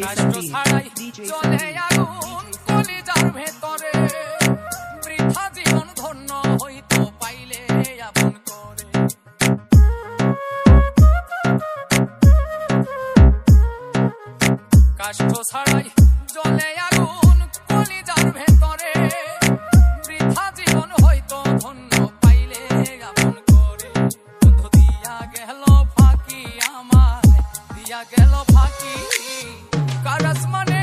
কষ্ট ছাড়াই চলে আগুন কলিজার ভেতরে, বৃথা জীবন ধন্য হইতো পাইলে আপন করে। কষ্ট ছাড়াই চলে আগুন কলিজার ভেতরে, বৃথা জীবন হইতো ধন্য পাইলে আপন করে। বন্ধু দিয়া গেল ফাঁকি আমায়, দিয়া গেল ফাঁকি কার আসমানে